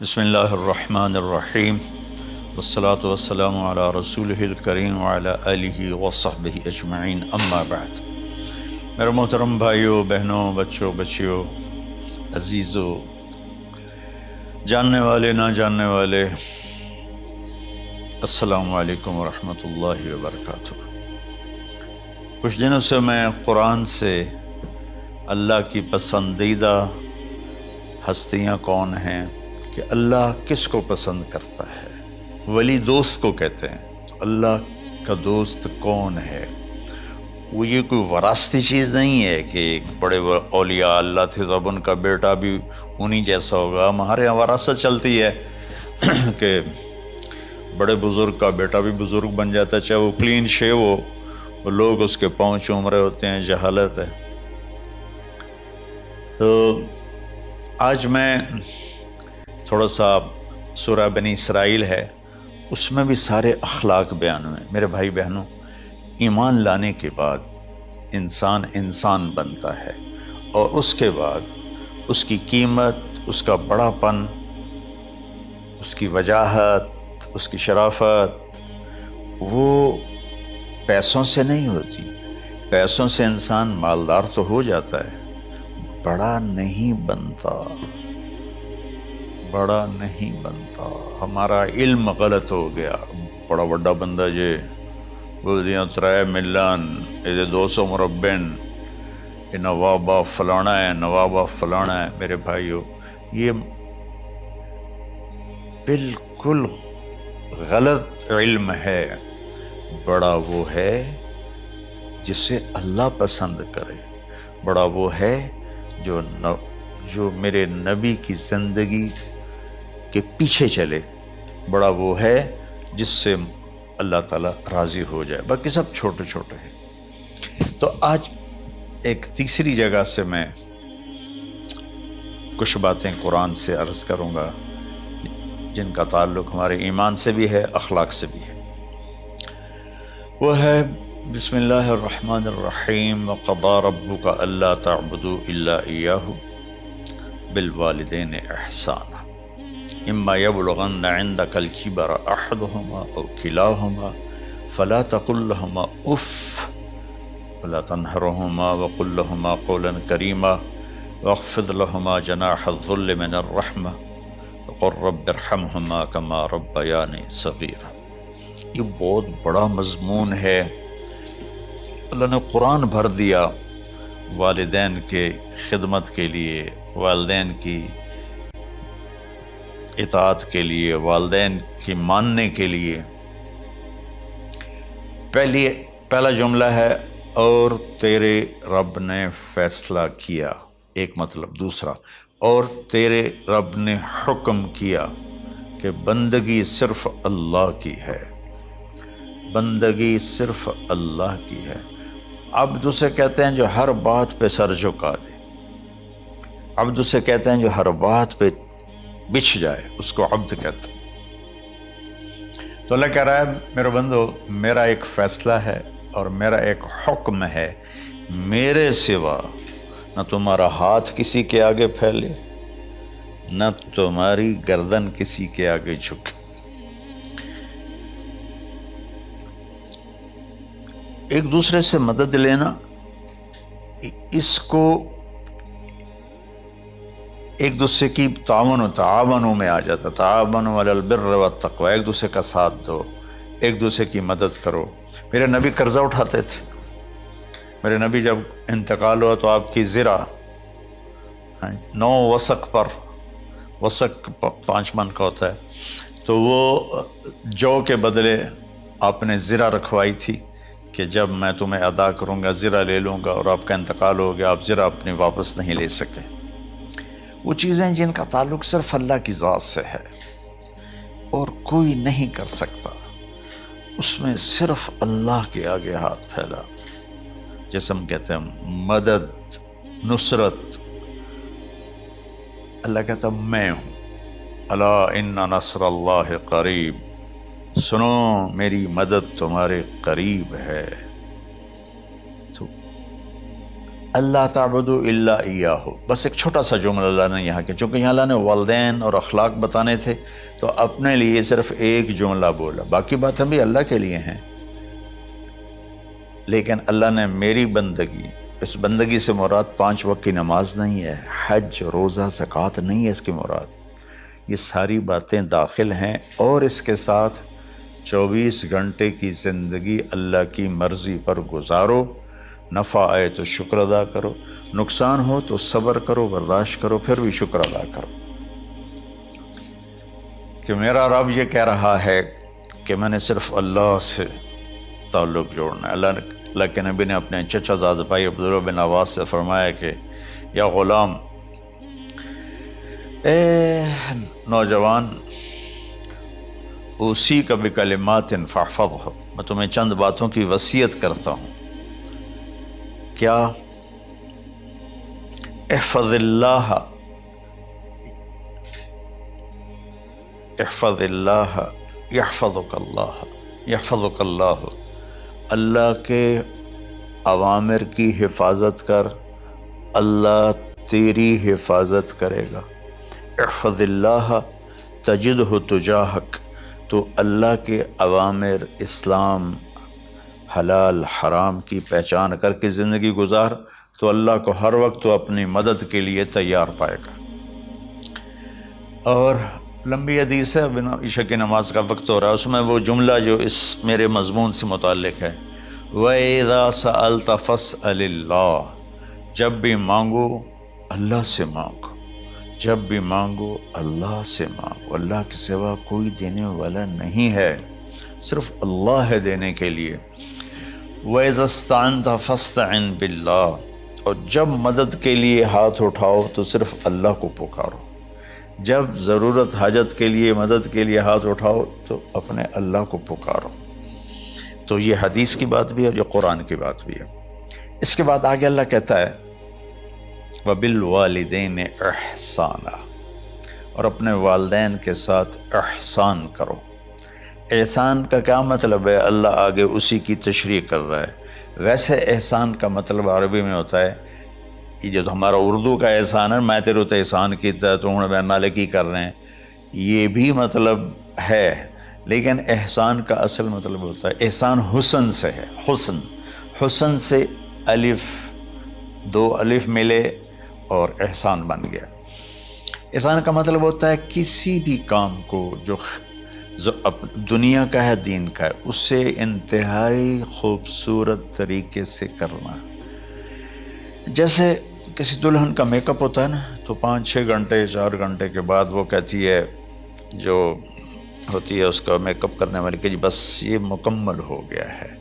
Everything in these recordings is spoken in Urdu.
بسم اللہ الرحمن الرحیم والصلاة والسلام علی رسولہ الکریم وعلی آلہ وصحبہ اجمعین، اما بعد۔ میرے محترم بھائیوں، بہنوں، بچوں، بچیوں، عزیزوں، جاننے والے، نہ جاننے والے، السلام علیکم ورحمۃ اللہ وبرکاتہ۔ کچھ دنوں سے میں قرآن سے اللہ کی پسندیدہ ہستیاں کون ہیں، کہ اللہ کس کو پسند کرتا ہے، ولی دوست کو کہتے ہیں۔ تو اللہ کا دوست کون ہے؟ وہ یہ کوئی وراثتی چیز نہیں ہے کہ ایک بڑے اولیاء اللہ تھے تو اب ان کا بیٹا بھی انہی جیسا ہوگا۔ ہمارے یہاں وراثت چلتی ہے کہ بڑے بزرگ کا بیٹا بھی بزرگ بن جاتا ہے، چاہے وہ کلین شیو ہو، وہ لوگ اس کے پاؤں چوم رہے ہوتے ہیں، جہالت ہے۔ تو آج میں تھوڑا سا سورہ بنی اسرائیل ہے، اس میں بھی سارے اخلاق بیان ہوئے۔ میرے بھائی بہنوں، ایمان لانے کے بعد انسان بنتا ہے، اور اس کے بعد اس کی قیمت، اس کا بڑا پن، اس کی وجاہت، اس کی شرافت وہ پیسوں سے نہیں ہوتی۔ پیسوں سے انسان مالدار تو ہو جاتا ہے، بڑا نہیں بنتا، بڑا نہیں بنتا۔ ہمارا علم غلط ہو گیا۔ بڑا بڑا بندہ جے بولدیاں 3 ملن، یہ 200 مربع، یہ نوابہ فلانا ہے، نوابہ فلانا ہے۔ میرے بھائیو، یہ بالکل غلط علم ہے۔ بڑا وہ ہے جسے اللہ پسند کرے، بڑا وہ ہے جو میرے نبی کی زندگی کے پیچھے چلے، بڑا وہ ہے جس سے اللہ تعالیٰ راضی ہو جائے، باقی سب چھوٹے چھوٹے ہیں۔ تو آج ایک تیسری جگہ سے میں کچھ باتیں قرآن سے عرض کروں گا جن کا تعلق ہمارے ایمان سے بھی ہے، اخلاق سے بھی ہے۔ وہ ہے بسم اللہ الرحمن الرحیم، وَقَضَىٰ رَبُّكَ أَلَّا تَعْبُدُوا إِلَّا إِيَّاهُ بِالْوَالِدَيْنِ إِحْسَانًا إِمَّا يَبْلُغَنَّ عِندَكَ الْكِبَرَ أَحَدُهُمَا أَوْ كِلَاهُمَا فَلَا تَقُل لَّهُمَا أُفٍّ وَلَا تَنْهَرْهُمَا وَقُل لَّهُمَا قَوْلًا كَرِيمًا وَاخْفِضْ لَهُمَا جَنَاحَ الذُّلِّ مِنَ الرَّحْمَةِ وَقُل رَّبِّ ارْحَمْهُمَا كَمَا رَبَّيَانِي صَغِيرًا۔ یہ بہت بڑا مضمون ہے۔ اللہ نے قرآن بھر دیا والدین کے خدمت کے لیے، والدین کی اطاعت کے لیے، والدین کی ماننے کے لیے۔ پہلا جملہ ہے اور تیرے رب نے فیصلہ کیا، ایک مطلب۔ دوسرا، اور تیرے رب نے حکم کیا کہ بندگی صرف اللہ کی ہے، بندگی صرف اللہ کی ہے۔ عبد اسے کہتے ہیں جو ہر بات پہ سر جھکا دے، عبد اسے کہتے ہیں جو ہر بات پہ بچھ جائے، اس کو عبد کہتے ہیں۔ تو اللہ کہہ رہا ہے میرے بندو، میرا ایک فیصلہ ہے اور میرا ایک حکم ہے، میرے سوا نہ تمہارا ہاتھ کسی کے آگے پھیلے، نہ تمہاری گردن کسی کے آگے جھکے۔ ایک دوسرے سے مدد لینا، اس کو ایک دوسرے کی تعاونوں میں آ جاتا، تعاونوا علی البر والتقوی، ایک دوسرے کا ساتھ دو، ایک دوسرے کی مدد کرو۔ میرے نبی قرضہ اٹھاتے تھے۔ میرے نبی جب انتقال ہوا تو آپ کی زرہ 9 وسق پر، وسق 5 من کا ہوتا ہے، تو وہ جو کے بدلے آپ نے زرہ رکھوائی تھی کہ جب میں تمہیں ادا کروں گا زرہ لے لوں گا، اور آپ کا انتقال ہو گیا، آپ زرہ اپنی واپس نہیں لے سکے۔ وہ چیزیں جن کا تعلق صرف اللہ کی ذات سے ہے اور کوئی نہیں کر سکتا، اس میں صرف اللہ کے آگے ہاتھ پھیلا، جیسے ہم کہتے ہیں مدد، نصرت۔ اللہ کہتا میں ہوں، الا ان نصر اللہ قریب، سنو میری مدد تمہارے قریب ہے۔ تو اللہ تعبدوا الا ایاہ، بس ایک چھوٹا سا جملہ اللہ نے یہاں کے، چونکہ یہاں اللہ نے والدین اور اخلاق بتانے تھے تو اپنے لیے صرف ایک جملہ بولا، باقی باتیں بھی اللہ کے لیے ہیں، لیکن اللہ نے میری بندگی، اس بندگی سے مراد 5 وقت کی نماز نہیں ہے، حج، روزہ، زکوٰۃ نہیں ہے اس کی مراد، یہ ساری باتیں داخل ہیں، اور اس کے ساتھ 24 گھنٹے کی زندگی اللہ کی مرضی پر گزارو، نفع آئے تو شکر ادا کرو، نقصان ہو تو صبر کرو، برداشت کرو، پھر بھی شکر ادا کرو، کہ میرا رب یہ کہہ رہا ہے کہ میں نے صرف اللہ سے تعلق جوڑنا ہے۔ اللہ کے نبی نے اپنے چچا زاد بھائی عبداللہ بن عباس سے فرمایا کہ یا غلام، اے نوجوان، اسی کا بکلمات فاحفظہ، میں تمہیں چند باتوں کی وصیت کرتا ہوں، کیا؟ احفظ اللہ، احفظ اللہ یحفظک اللہ، یحفظک اللہ، اللہ کے اوامر کی حفاظت کر، اللہ تیری حفاظت کرے گا۔ احفظ اللہ تجدہ تجاہک، تو اللہ کے اوامر، اسلام، حلال حرام کی پہچان کر کے زندگی گزار تو اللہ کو ہر وقت تو اپنی مدد کے لیے تیار پائے گا۔ اور لمبی حدیث ہے، عشاء کی نماز کا وقت ہو رہا ہے، اس میں وہ جملہ جو اس میرے مضمون سے متعلق ہے، وَإِذَا سَأَلْتَ فَاسْأَلِ اللَّهِ، جب بھی مانگو اللہ سے مانگو، جب بھی مانگو اللہ سے مانگو، اللہ کے سوا کوئی دینے والا نہیں ہے، صرف اللہ ہے دینے کے لیے۔ وَإِذَا اسْتَعَنْتَ فَاسْتَعِنْ بِاللَّهِ، اور جب مدد کے لیے ہاتھ اٹھاؤ تو صرف اللہ کو پکارو، جب ضرورت حاجت کے لیے، مدد کے لیے ہاتھ اٹھاؤ تو اپنے اللہ کو پکارو۔ تو یہ حدیث کی بات بھی ہے، جو قرآن کی بات بھی ہے۔ اس کے بعد آگے اللہ کہتا ہے وَبِالْوَالِدَيْنِ إِحْسَانًا، اور اپنے والدین کے ساتھ احسان کرو۔ احسان کا کیا مطلب ہے؟ اللہ آگے اسی کی تشریح کر رہا ہے۔ ویسے احسان کا مطلب عربی میں ہوتا ہے، یہ جو ہمارا اردو کا احسان ہے، میں تیرے تو احسان کیتا تو ہوں میں نالے کی کر رہے ہیں، یہ بھی مطلب ہے، لیکن احسان کا اصل مطلب ہوتا ہے، احسان حسن سے ہے، حسن، حسن سے الف، 2 الف ملے اور احسان بن گیا۔ احسان کا مطلب ہوتا ہے کسی بھی کام کو جو دنیا کا ہے، دین کا ہے، اسے انتہائی خوبصورت طریقے سے کرنا۔ جیسے کسی دلہن کا میک اپ ہوتا ہے نا، تو 5-6 گھنٹے 4 گھنٹے کے بعد وہ کہتی ہے، جو ہوتی ہے اس کا میک اپ کرنے والی، کہ جی بس یہ مکمل ہو گیا ہے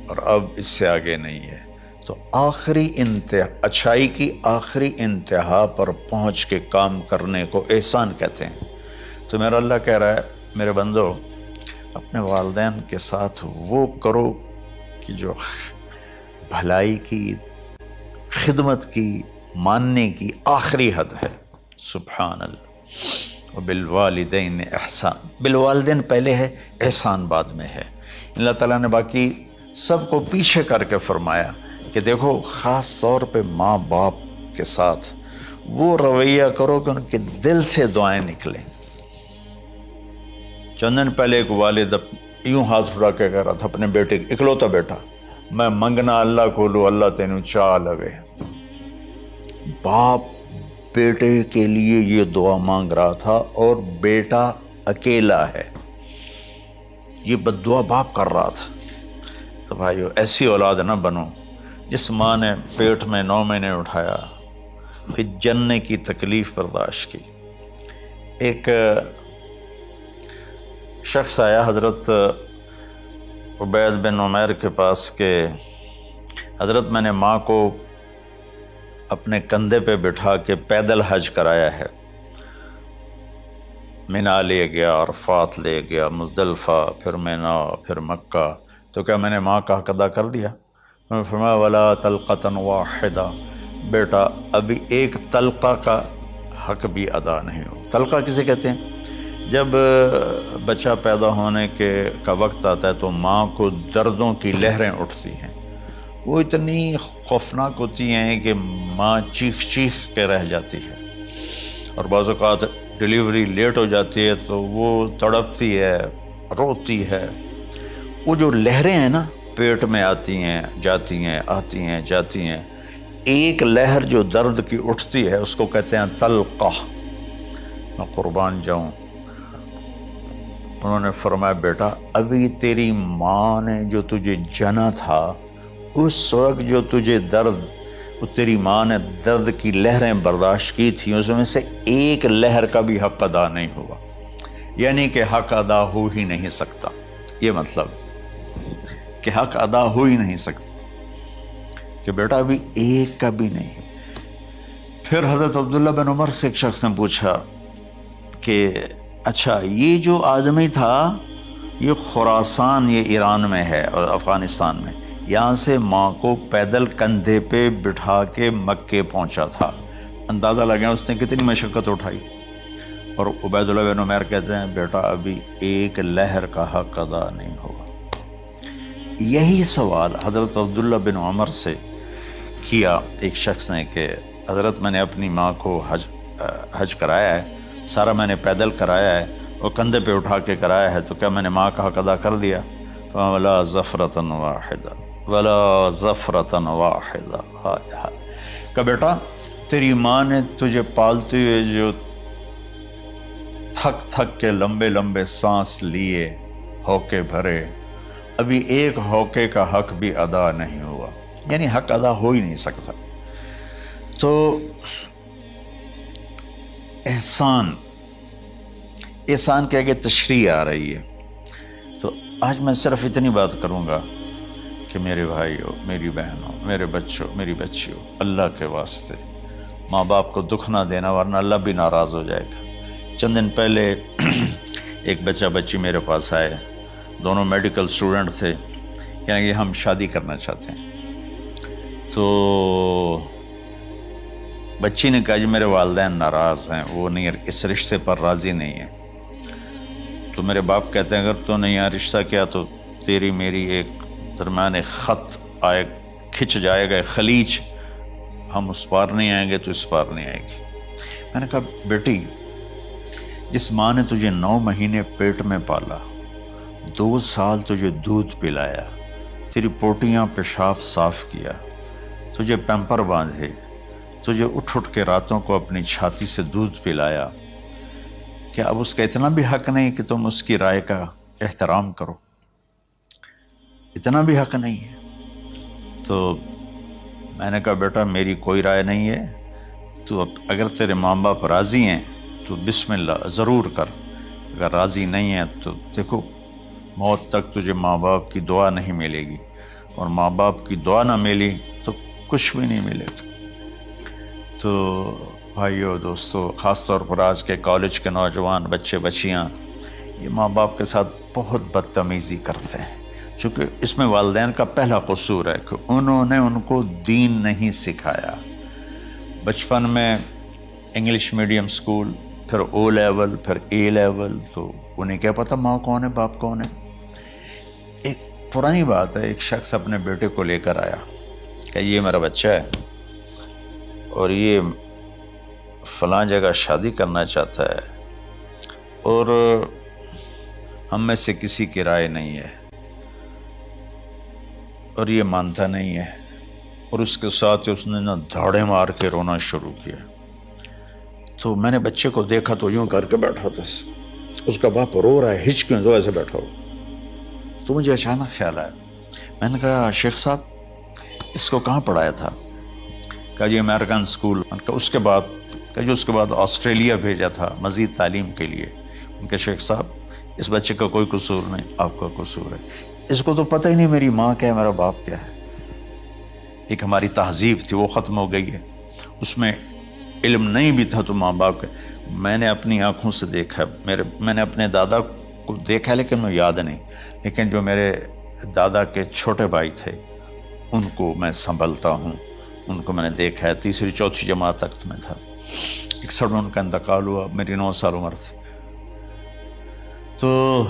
اور اب اس سے آگے نہیں ہے۔ تو آخری انتہا، اچھائی کی آخری انتہا پر پہنچ کے کام کرنے کو احسان کہتے ہیں۔ تو میرا اللہ کہہ رہا ہے، میرے بندو، اپنے والدین کے ساتھ وہ کرو کہ جو بھلائی کی، خدمت کی، ماننے کی آخری حد ہے۔ سبحان اللہ۔ وبالوالدین احسان، بالوالدین پہلے ہے، احسان بعد میں ہے۔ اللہ تعالیٰ نے باقی سب کو پیچھے کر کے فرمایا کہ دیکھو، خاص طور پہ ماں باپ کے ساتھ وہ رویہ کرو کہ ان کے دل سے دعائیں نکلیں۔ چند دن پہلے ایک والد یوں ہاتھ اٹھا کے کہہ رہا تھا اپنے بیٹے، اکلوتا بیٹا، میں منگنا اللہ کو لو، اللہ تینوں چاہ لگے۔ باپ بیٹے کے لیے یہ دعا مانگ رہا تھا، اور بیٹا اکیلا ہے، یہ بد دعا باپ کر رہا تھا۔ تو بھائیو، ایسی اولاد نہ بنو جس ماں نے پیٹ میں 9 مہینے اٹھایا، پھر جننے کی تکلیف برداشت کی۔ ایک شخص آیا حضرت عبید بن عمیر کے پاس کہ حضرت، میں نے ماں کو اپنے کندھے پہ بٹھا کے پیدل حج کرایا ہے، مینا لے گیا، عرفات لے گیا، مزدلفہ، پھر مینا، پھر مکہ، تو کیا میں نے ماں کا حق ادا کر دیا؟ میں نے فرمایا ولا تلقۃ واحدہ، بیٹا ابھی ایک تلقہ کا حق بھی ادا نہیں ہو۔ تلقہ کسے کہتے ہیں؟ جب بچہ پیدا ہونے کا وقت آتا ہے تو ماں کو دردوں کی لہریں اٹھتی ہیں، وہ اتنی خوفناک ہوتی ہیں کہ ماں چیخ چیخ کے رہ جاتی ہے، اور بعض اوقات ڈیلیوری لیٹ ہو جاتی ہے تو وہ تڑپتی ہے، روتی ہے۔ وہ جو لہریں ہیں نا پیٹ میں آتی ہیں جاتی ہیں، آتی ہیں جاتی ہیں، ایک لہر جو درد کی اٹھتی ہے اس کو کہتے ہیں طلقہ۔ میں قربان جاؤں، انہوں نے فرمایا بیٹا ابھی تیری ماں نے جو تجھے جنا تھا اس وقت جو تجھے درد، وہ تیری ماں نے درد کی لہریں برداشت کی تھیں، اس میں سے ایک لہر کا بھی حق ادا نہیں ہوا، یعنی کہ حق ادا ہو ہی نہیں سکتا۔ یہ مطلب کہ حق ادا ہو ہی نہیں سکتا، کہ بیٹا ابھی ایک کا بھی نہیں۔ پھر حضرت عبداللہ بن عمر سے ایک شخص نے پوچھا کہ اچھا یہ جو آدمی تھا یہ خراسان، یہ ایران میں ہے اور افغانستان میں، یہاں سے ماں کو پیدل کندھے پہ بٹھا کے مکے پہنچا تھا، اندازہ لگا اس نے کتنی مشقت اٹھائی۔ اور عبید اللہ بن عمیر کہتے ہیں بیٹا ابھی ایک لہر کا حق ادا نہیں ہوا۔ یہی سوال حضرت عبداللہ بن عمر سے کیا ایک شخص نے کہ حضرت میں نے اپنی ماں کو حج کرایا ہے، سارا میں نے پیدل کرایا ہے اور کندھے پہ اٹھا کے کرایا ہے، تو کیا میں نے ماں کا حق ادا کر دیا؟ وَلَا زَفْرَةً وَاحِدًا وَلَا زَفْرَةً وَاحِدًا۔ کہ بیٹا تیری ماں نے تجھے پالتے ہوئے جو تھک تھک کے لمبے لمبے سانس لیے، ہوکے بھرے، ابھی ایک ہوکے کا حق بھی ادا نہیں ہوا، یعنی حق ادا ہو ہی نہیں سکتا۔ تو احسان کے آگے تشریح آ رہی ہے۔ تو آج میں صرف اتنی بات کروں گا کہ میرے بھائیوں، میری بہنوں، میرے بچوں، میری بچیوں، اللہ کے واسطے ماں باپ کو دکھ نہ دینا، ورنہ اللہ بھی ناراض ہو جائے گا۔ چند دن پہلے ایک بچہ بچی میرے پاس آئے، دونوں میڈیکل اسٹوڈنٹ تھے، کہیں کہ ہم شادی کرنا چاہتے ہیں۔ تو بچی نے کہا جی میرے والدین ناراض ہیں، وہ نہیں، اس رشتے پر راضی نہیں ہیں۔ تو میرے باپ کہتے ہیں اگر تو نے یہاں رشتہ کیا تو تیری میری ایک درمیان ایک خط آئے، کھچ جائے گا خلیج، ہم اس پار نہیں آئیں گے تو اس پار نہیں آئے گی۔ میں نے کہا بیٹی جس ماں نے تجھے 9 مہینے پیٹ میں پالا، 2 سال تجھے دودھ پلایا، تیری پوٹیاں پیشاب صاف کیا، تجھے پیمپر باندھے، تجھے اٹھ اٹھ کے راتوں کو اپنی چھاتی سے دودھ پلایا، کیا اب اس کا اتنا بھی حق نہیں کہ تم اس کی رائے کا احترام کرو؟ اتنا بھی حق نہیں ہے؟ تو میں نے کہا بیٹا میری کوئی رائے نہیں ہے، تو اگر تیرے ماں باپ راضی ہیں تو بسم اللہ ضرور کر، اگر راضی نہیں ہے تو دیکھو موت تک تجھے ماں باپ کی دعا نہیں ملے گی، اور ماں باپ کی دعا نہ ملی تو کچھ بھی نہیں ملے گا۔ تو بھائیو دوستو، خاص طور پر آج کے کالج کے نوجوان بچے بچیاں یہ ماں باپ کے ساتھ بہت بدتمیزی کرتے ہیں، چونکہ اس میں والدین کا پہلا قصور ہے کہ انہوں نے ان کو دین نہیں سکھایا۔ بچپن میں انگلش میڈیم سکول، پھر او لیول، پھر اے لیول، تو انہیں کیا پتہ ماں کون ہے باپ کون ہے۔ ایک پرانی بات ہے، ایک شخص اپنے بیٹے کو لے کر آیا کہ یہ میرا بچہ ہے اور یہ فلاں جگہ شادی کرنا چاہتا ہے، اور ہم میں سے کسی کی رائے نہیں ہے، اور یہ مانتا نہیں ہے، اور اس کے ساتھ اس نے نا دھاڑے مار کے رونا شروع کیا۔ تو میں نے بچے کو دیکھا تو یوں کر کے بیٹھا تھا، اس کا باپ رو رہا ہے، ہچ کیوں تو ایسے بیٹھا ہو۔ تو مجھے اچانک خیال آیا، میں نے کہا شیخ صاحب اس کو کہاں پڑھایا تھا؟ کہا جی امریکن اسکول۔ اس کے بعد آسٹریلیا بھیجا تھا مزید تعلیم کے لیے۔ ان کے شیخ صاحب اس بچے کا کوئی قصور نہیں، آپ کا قصور ہے، اس کو تو پتہ ہی نہیں میری ماں کیا ہے میرا باپ کیا ہے۔ ایک ہماری تہذیب تھی وہ ختم ہو گئی ہے، اس میں علم نہیں بھی تھا تو ماں باپ کا۔ میں نے اپنی آنکھوں سے دیکھا، میں نے اپنے دادا کو دیکھا لیکن مجھے یاد نہیں، لیکن جو میرے دادا کے چھوٹے بھائی تھے ان کو میں سنبھلتا ہوں، ان کو میں نے دیکھا ہے، 3ری 4تھی جماعت تک میں تھا۔ 61 میں ان کا انتقال ہوا، میری 9 سال عمر تھی، تو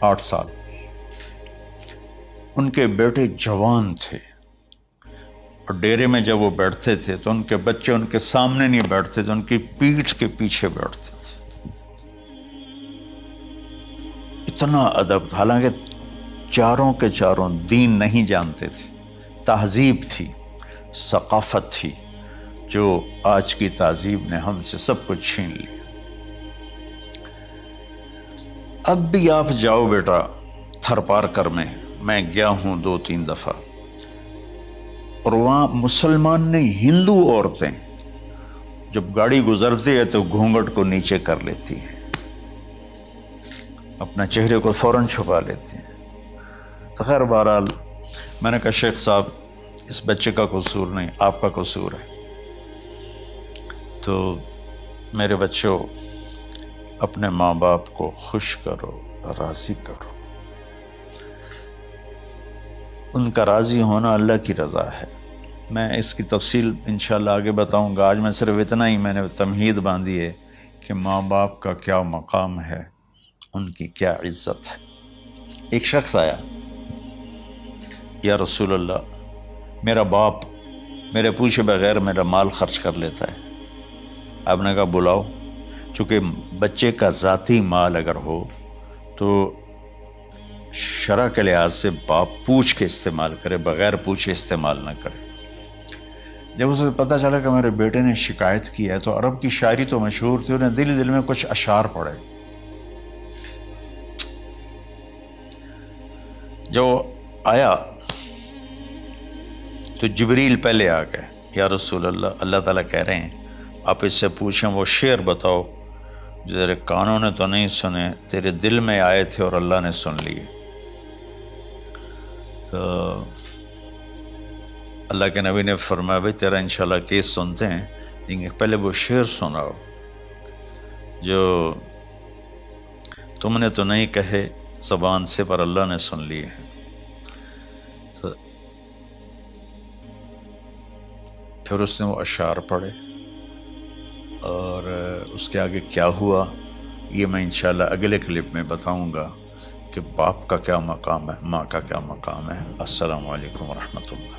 8 سال۔ ان کے بیٹے جوان تھے، اور ڈیرے میں جب وہ بیٹھتے تھے تو ان کے بچے ان کے سامنے نہیں بیٹھتے تھے، ان کی پیٹھ کے پیچھے بیٹھتے تھے۔ اتنا ادب، حالانکہ چاروں کے چاروں دین نہیں جانتے تھے، تہذیب تھی، ثقافت تھی، جو آج کی تہذیب نے ہم سے سب کچھ چھین لی۔ اب بھی آپ جاؤ بیٹا تھر پارکر میں گیا ہوں 2-3 دفعہ، اور وہاں مسلمان نہیں، ہندو عورتیں جب گاڑی گزرتی ہے تو گھونگھٹ کو نیچے کر لیتی ہیں، اپنا چہرے کو فوراً چھپا لیتی ہیں۔ تو خیر بہرحال میں نے کہا شیخ صاحب اس بچے کا قصور نہیں، آپ کا قصور ہے۔ تو میرے بچوں، اپنے ماں باپ کو خوش کرو، راضی کرو، ان کا راضی ہونا اللہ کی رضا ہے۔ میں اس کی تفصیل انشاءاللہ آگے بتاؤں گا، آج میں صرف اتنا ہی میں نے تمہید باندھی ہے کہ ماں باپ کا کیا مقام ہے، ان کی کیا عزت ہے۔ ایک شخص آیا، یا رسول اللہ میرا باپ میرے پوچھے بغیر میرا مال خرچ کر لیتا ہے۔ آپ نے کہا بلاؤ، چونکہ بچے کا ذاتی مال اگر ہو تو شرع کے لحاظ سے باپ پوچھ کے استعمال کرے، بغیر پوچھے استعمال نہ کرے۔ جب اسے پتہ چلا کہ میرے بیٹے نے شکایت کی ہے، تو عرب کی شاعری تو مشہور تھی، انہیں دل میں کچھ اشعار پڑھے۔ جو آیا تو جبریل پہلے آ گئے، یا رسول اللہ، اللہ تعالیٰ کہہ رہے ہیں آپ اس سے پوچھیں وہ شعر بتاؤ جو تیرے کانوں نے تو نہیں سنے، تیرے دل میں آئے تھے اور اللہ نے سن لیے۔ تو اللہ کے نبی نے فرمایا بھائی تیرا انشاءاللہ کیس سنتے ہیں، لیکن پہلے وہ شعر سناؤ جو تم نے تو نہیں کہے زبان سے پر اللہ نے سن لیے ہیں۔ تو پھر اس نے وہ اشعار پڑھے، اور اس کے آگے کیا ہوا یہ میں انشاءاللہ اگلے کلپ میں بتاؤں گا کہ باپ کا کیا مقام ہے، ماں کا کیا مقام ہے۔ السلام علیکم ورحمۃ اللہ۔